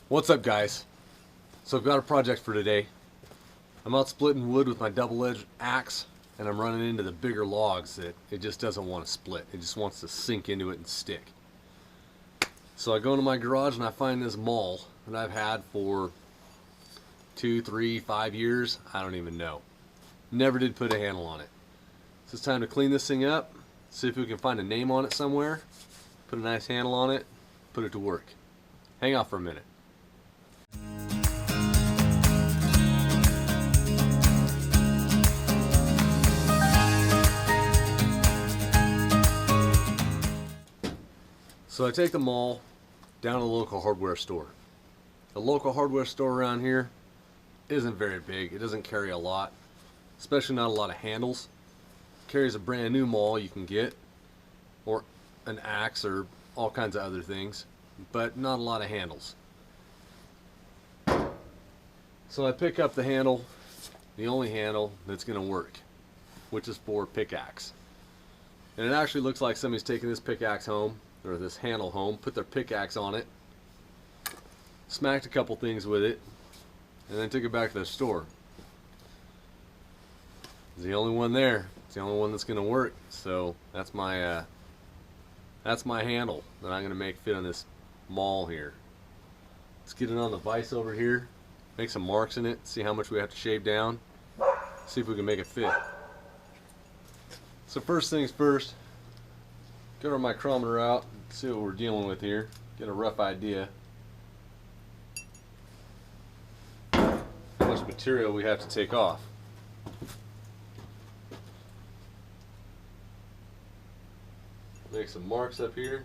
What's up, guys? So I've got a project for today. I'm out splitting wood with my double-edged axe, and I'm running into the bigger logs that it just doesn't want to split. It just wants to sink into it and stick. So I go into my garage and I find this Maul that I've had for 2, 3, 5 years. I don't even know. Never did put a handle on it. So it's time to clean this thing up, see if we can find a name on it somewhere, put a nice handle on it, put it to work. Hang off for a minute. So I take the Maul down to the local hardware store. The local hardware store around here isn't very big. It doesn't carry a lot, especially not a lot of handles. It carries a brand new Maul you can get, or an axe, or all kinds of other things, but not a lot of handles. So I pick up the handle, the only handle that's going to work, which is for pickaxe. And it actually looks like somebody's taking this pickaxe home, or this handle home, put their pickaxe on it, smacked a couple things with it, and then took it back to their store. It's the only one there. It's the only one that's going to work. So that's my handle that I'm going to make fit on this Maul here. Let's get it on the vise over here, make some marks in it, see how much we have to shave down, see if we can make it fit. So first things first, get our micrometer out, see what we're dealing with here, get a rough idea how much material we have to take off. Make some marks up here.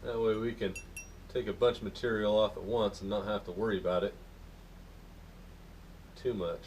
That way we can take a bunch of material off at once and not have to worry about it too much.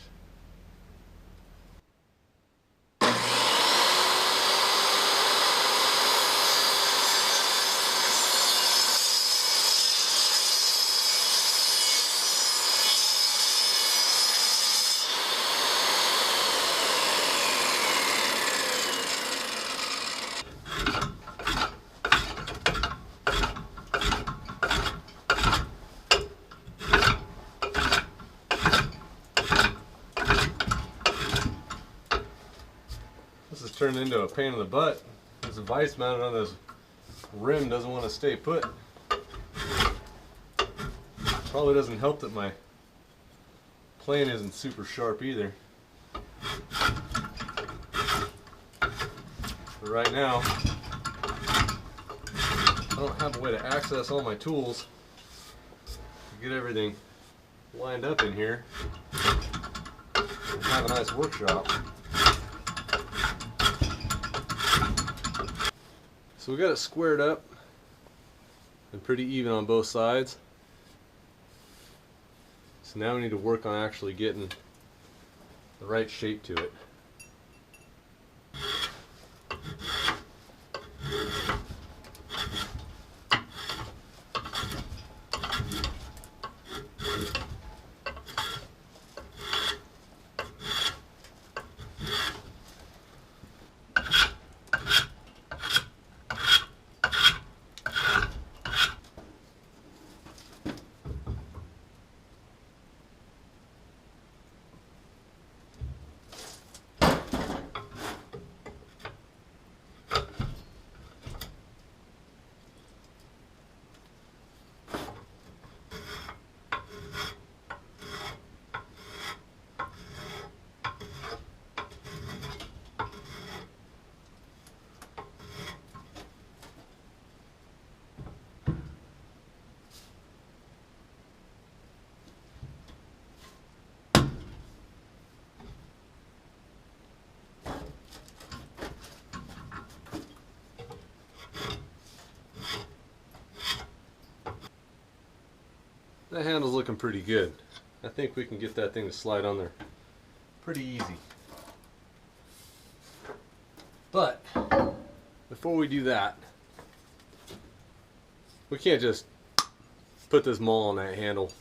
This is turning into a pain in the butt. This vise mounted on this rim doesn't want to stay put. Probably doesn't help that my plane isn't super sharp either. But right now, I don't have a way to access all my tools to get everything lined up in here and have a nice workshop. So we got it squared up and pretty even on both sides. So now we need to work on actually getting the right shape to it. That handle's looking pretty good. I think we can get that thing to slide on there pretty easy. But before we do that, we can't just put this maul on that handle.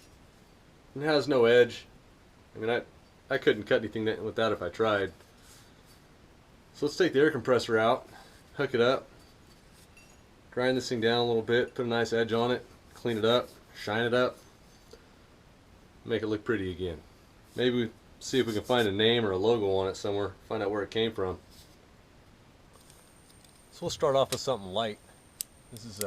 It has no edge. I mean, I couldn't cut anything with that if I tried. So let's take the air compressor out, hook it up, grind this thing down a little bit, put a nice edge on it, clean it up, shine it up, make it look pretty again. Maybe we see if we can find a name or a logo on it somewhere, find out where it came from. So we'll start off with something light. This is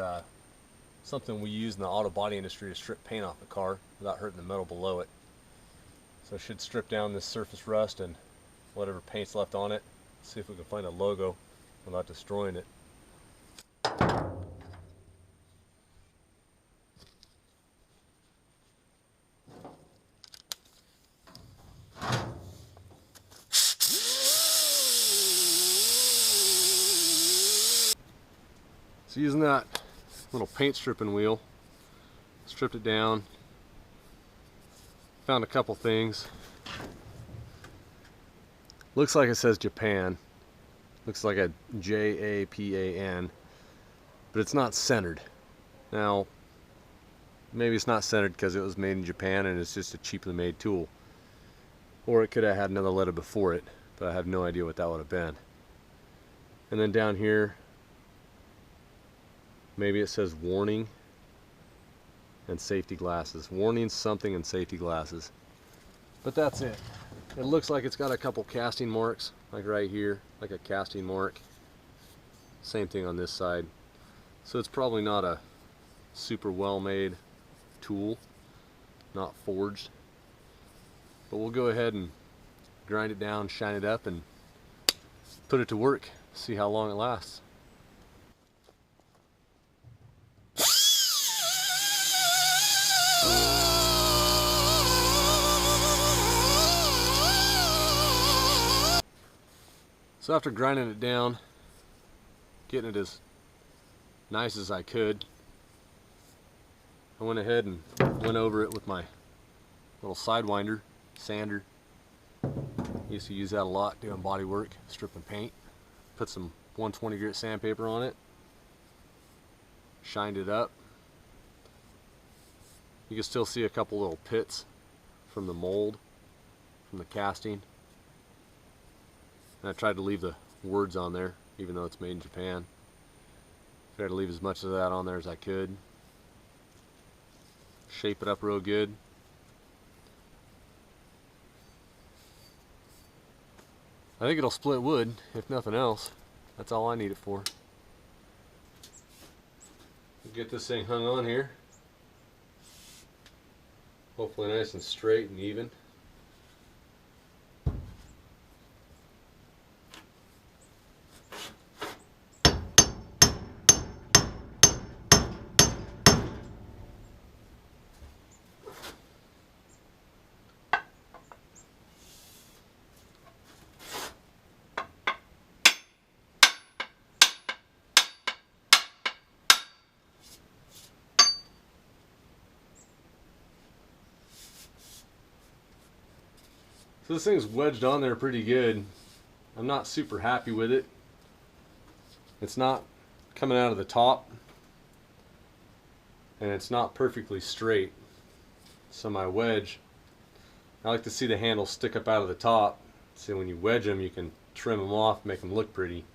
something we use in the auto body industry to strip paint off the car without hurting the metal below it. So it should strip down this surface rust and whatever paint's left on it. See if we can find a logo without destroying it. So using that little paint stripping wheel, stripped it down, found a couple things. Looks like it says Japan, looks like a Japan, but it's not centered. Now maybe it's not centered because it was made in Japan and it's just a cheaply made tool, or it could have had another letter before it, but I have no idea what that would have been. And then down here maybe it says warning and safety glasses. Warning something and safety glasses. But that's it. It looks like it's got a couple casting marks, like right here, like a casting mark. Same thing on this side. So it's probably not a super well made tool, not forged. But we'll go ahead and grind it down, shine it up, and put it to work, see how long it lasts. So after grinding it down, getting it as nice as I could, I went ahead and went over it with my little sidewinder, sander. Used to use that a lot doing body work, stripping paint. Put some 120 grit sandpaper on it, shined it up. You can still see a couple little pits from the mold, from the casting. And I tried to leave the words on there, even though it's made in Japan. Tried to leave as much of that on there as I could. Shape it up real good. I think it'll split wood, if nothing else. That's all I need it for. Get this thing hung on here. Hopefully nice and straight and even. So this thing's wedged on there pretty good. I'm not super happy with it. It's not coming out of the top, and it's not perfectly straight. So my wedge, I like to see the handle stick up out of the top. So when you wedge them, you can trim them off, make them look pretty.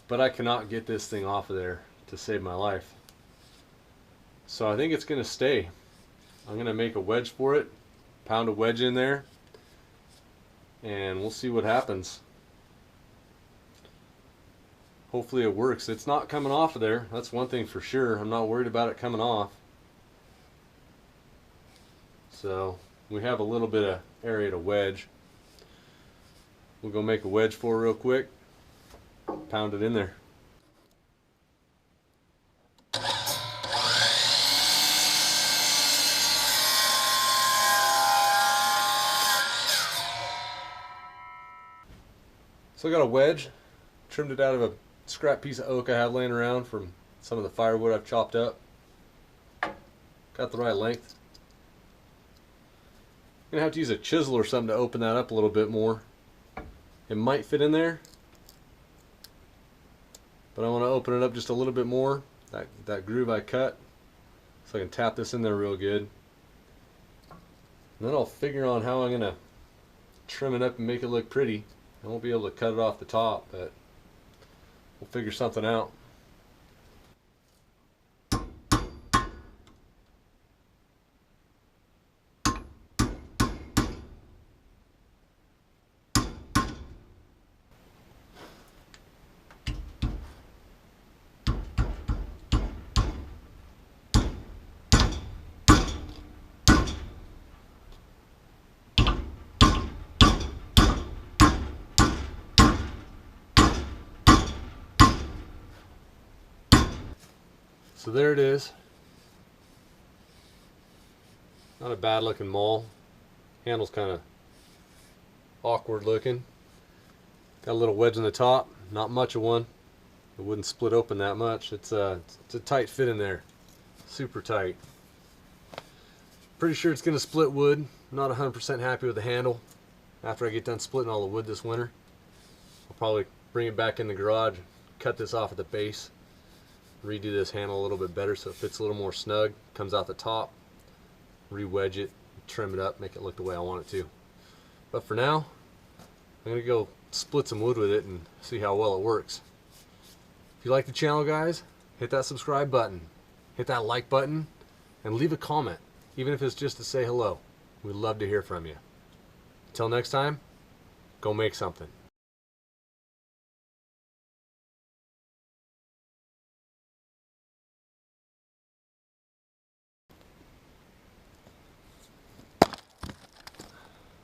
But I cannot get this thing off of there to save my life. So I think it's going to stay. I'm going to make a wedge for it, pound a wedge in there, and we'll see what happens. Hopefully it works. It's not coming off of there. That's one thing for sure. I'm not worried about it coming off. So we have a little bit of area to wedge. We'll go make a wedge for it real quick. Pound it in there. So I got a wedge, trimmed it out of a scrap piece of oak I have laying around from some of the firewood I've chopped up. Got the right length. I'm gonna have to use a chisel or something to open that up a little bit more. It might fit in there, but I want to open it up just a little bit more, that groove I cut, so I can tap this in there real good. And then I'll figure on how I'm going to trim it up and make it look pretty. I won't be able to cut it off the top, but we'll figure something out. So there it is. Not a bad looking maul. Handle's kind of awkward looking. Got a little wedge in the top, not much of one. It wouldn't split open that much. It's a tight fit in there, super tight. Pretty sure it's going to split wood. I'm not 100% happy with the handle. After I get done splitting all the wood this winter, I'll probably bring it back in the garage, cut this off at the base, redo this handle a little bit better so it fits a little more snug, comes out the top, re-wedge it, trim it up, make it look the way I want it to. But for now, I'm going to go split some wood with it and see how well it works. If you like the channel, guys, hit that subscribe button, hit that like button, and leave a comment, even if it's just to say hello. We'd love to hear from you. Until next time, go make something.